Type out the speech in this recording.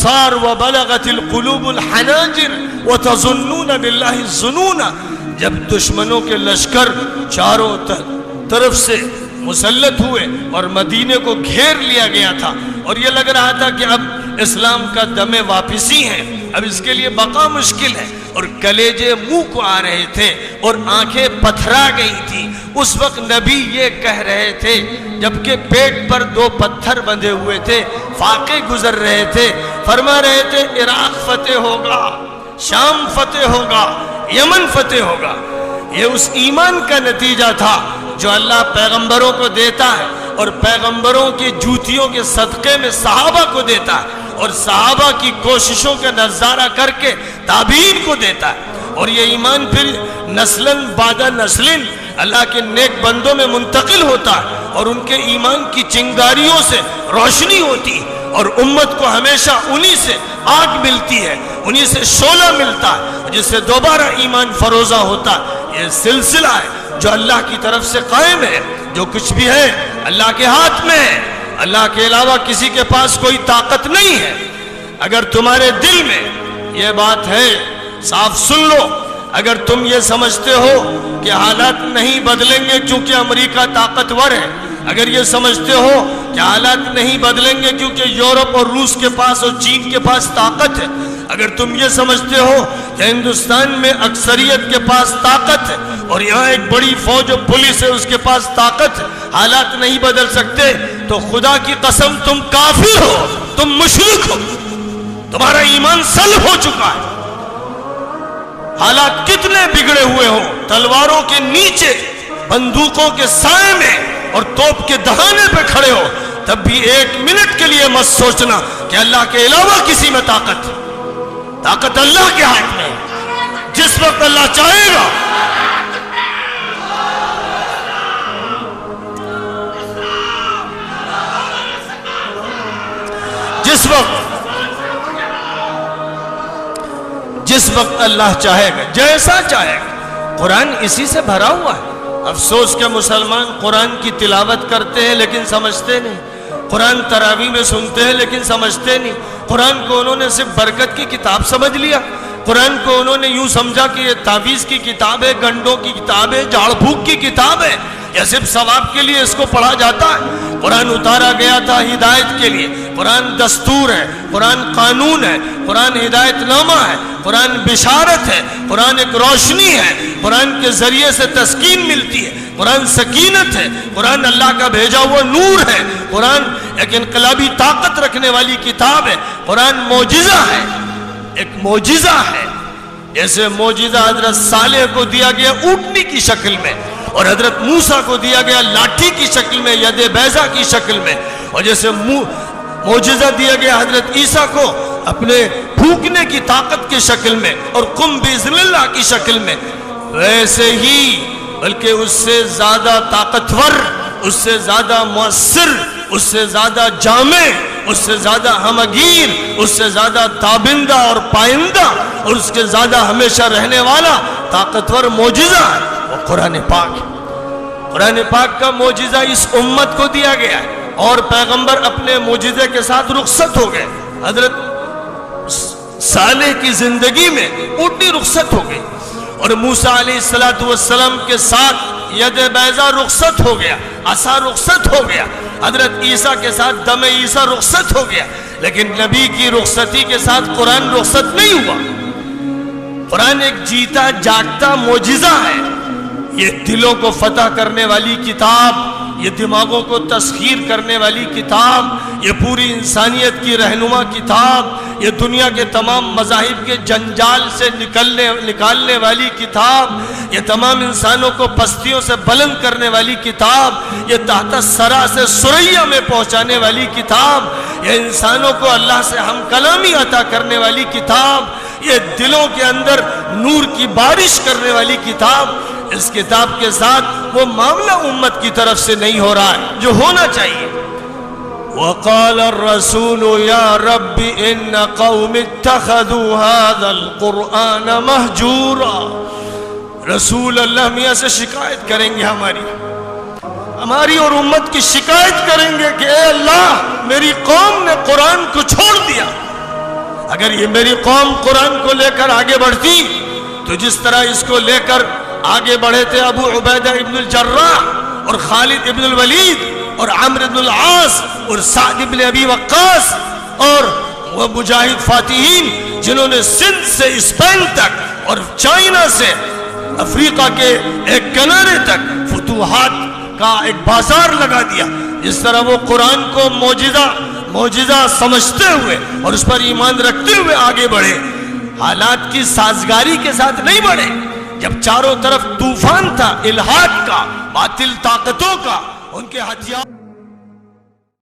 الابصار وبلغت القلوب الحناجر وتظنون بالله الظنون. جب دشمنوں کے لشکر چاروں طرف سے مسلط ہوئے اور مدینے کو گھیر لیا گیا تھا اور یہ لگ رہا تھا کہ اب اسلام کا دم واپسی ہے، اب اس کے لیے بقا مشکل ہے، اور کلیجے منہ کو آ رہے تھے اور آنکھیں پتھرا گئی تھی، اس وقت نبی یہ کہہ رہے تھے جبکہ پیٹ پر 2 پتھر بندھے ہوئے تھے، فاقے گزر رہے تھے، فرما رہے تھے عراق فتح ہوگا، شام فتح ہوگا، یمن فتح ہوگا. یہ اس ایمان کا نتیجہ تھا جو اللہ پیغمبروں کو دیتا ہے اور پیغمبروں کی جوتیوں کے صدقے میں صحابہ کو دیتا ہے اور صحابہ کی کوششوں کا نظارہ کر کے تابعین کو دیتا ہے. اور یہ ایمان پھر نسلاً بعد نسلاً اللہ کے نیک بندوں میں منتقل ہوتا ہے اور ان کے ایمان کی چنگاریوں سے روشنی ہوتی ہے اور امت کو ہمیشہ انہی سے آگ ملتی ہے، انہی سے شعلہ ملتا ہے جس سے دوبارہ ایمان فروزہ ہوتا ہے. یہ سلسلہ ہے جو اللہ کی طرف سے قائم ہے. جو کچھ بھی ہے اللہ کے ہاتھ میں ہے، اللہ کے علاوہ کسی کے پاس کوئی طاقت نہیں ہے. اگر تمہارے دل میں یہ بات ہے صاف سن لو، اگر تم یہ سمجھتے ہو کہ حالات نہیں بدلیں گے کیونکہ امریکہ طاقتور ہے، اگر یہ سمجھتے ہو کہ حالات نہیں بدلیں گے کیونکہ یورپ اور روس کے پاس اور چین کے پاس طاقت ہے، اگر تم یہ سمجھتے ہو کہ ہندوستان میں اکثریت کے پاس طاقت ہے اور یہاں ایک بڑی فوج و پولیس ہے اس کے پاس طاقت ہے، حالات نہیں بدل سکتے، تو خدا کی قسم تم کافر ہو، تم مشرک ہو، تمہارا ایمان سلب ہو چکا ہے. حالات کتنے بگڑے ہوئے ہوں، تلواروں کے نیچے، بندوقوں کے سائے میں اور توپ کے دہانے پہ کھڑے ہو، تب بھی 1 منٹ کے لیے مت سوچنا کہ اللہ کے علاوہ کسی میں طاقت ہے. طاقت اللہ کے ہاتھ میں ہے، جس وقت اللہ چاہے گا. جس وقت اللہ چاہے گا، جیسا چاہے گا. قرآن اسی سے بھرا ہوا ہے. افسوس کہ مسلمان قرآن کی تلاوت کرتے ہیں لیکن سمجھتے نہیں، قرآن تراویح میں سنتے ہیں لیکن سمجھتے نہیں. قرآن کو انہوں نے صرف برکت کی کتاب سمجھ لیا، قرآن کو انہوں نے یوں سمجھا کہ یہ تعویذ کی کتاب ہے، گنڈوں کی کتاب ہے، جھاڑ پھونک کی کتاب ہے، یا صرف ثواب کے لیے اس کو پڑھا جاتا ہے. قرآن اتارا گیا تھا ہدایت کے لیے. قرآن دستور ہے، قرآن قانون ہے، قرآن ہدایت نامہ ہے، قرآن بشارت ہے، قرآن ایک روشنی ہے، قرآن کے ذریعے سے تسکین ملتی ہے، قرآن سکینت ہے، قرآن اللہ کا بھیجا ہوا نور ہے، قرآن ایک انقلابی طاقت رکھنے والی کتاب ہے، قرآن معجزہ ہے، ایک معجزہ ہے. جیسے معجزہ حضرت صالح کو دیا گیا اونٹنی کی شکل میں اور حضرت موسیٰ کو دیا گیا لاٹھی کی شکل میں، ید بیضا کی شکل میں، اور جیسے معجزہ دیا گیا حضرت عیسیٰ کو اپنے پھونکنے کی طاقت کی شکل میں اور قم باذن اللہ کی شکل میں، ویسے ہی بلکہ اس سے زیادہ طاقتور، اس سے زیادہ مؤثر، اس سے زیادہ جامع، اس سے زیادہ ہمگیر، اس سے زیادہ تابندہ اور پائندہ اور اس کے زیادہ ہمیشہ رہنے والا طاقتور معجزہ ہے وہ قرآن پاک. قرآن پاک کا معجزہ اس امت کو دیا گیا ہے اور پیغمبر اپنے معجزے کے ساتھ رخصت ہو گئے. حضرت صالح کی زندگی میں اونٹنی رخصت ہو گئی اور موسیٰ علیہ السلام کے ساتھ ید بیضا رخصت ہو گیا، عصا رخصت ہو گیا. حضرت عیسیٰ کے ساتھ دم عیسیٰ رخصت ہو گیا، لیکن نبی کی رخصتی کے ساتھ قرآن رخصت نہیں ہوا. قرآن ایک جیتا جاگتا معجزہ ہے. یہ دلوں کو فتح کرنے والی کتاب، یہ دماغوں کو تسخیر کرنے والی کتاب، یہ پوری انسانیت کی رہنما کتاب، یہ دنیا کے تمام مذاہب کے جنجال سے نکالنے والی کتاب، یہ تمام انسانوں کو پستیوں سے بلند کرنے والی کتاب، یہ تحت سرا سے ثریا میں پہنچانے والی کتاب، یہ انسانوں کو اللہ سے ہم کلامی عطا کرنے والی کتاب، یہ دلوں کے اندر نور کی بارش کرنے والی کتاب. اس کتاب کے ساتھ وہ معاملہ امت کی طرف سے نہیں ہو رہا ہے جو ہونا چاہیے. وقال الرسول یا رب ان قوم اتخذوا هذا القرآن مہجورا. رسول اللہ میاں سے شکایت کریں گے، ہماری اور امت کی شکایت کریں گے کہ اے اللہ میری قوم نے قرآن کو چھوڑ دیا. اگر یہ میری قوم قرآن کو لے کر آگے بڑھتی تو جس طرح اس کو لے کر آگے بڑھے تھے ابو عبیدہ ابن الجراح اور خالد ابن الولید اور عمرو ابن العاص اور سعد ابن ابی وقاص اور وہ مجاہد فاتحین جنہوں نے سندھ سے اسپین تک اور چائنا سے افریقہ کے ایک کنارے تک فتوحات کا ایک بازار لگا دیا، جس طرح وہ قرآن کو معجزہ سمجھتے ہوئے اور اس پر ایمان رکھتے ہوئے آگے بڑھے، حالات کی سازگاری کے ساتھ نہیں بڑھے۔ جب چاروں طرف طوفان تھا الحاد کا، باطل طاقتوں کا، ان کے ہتھیار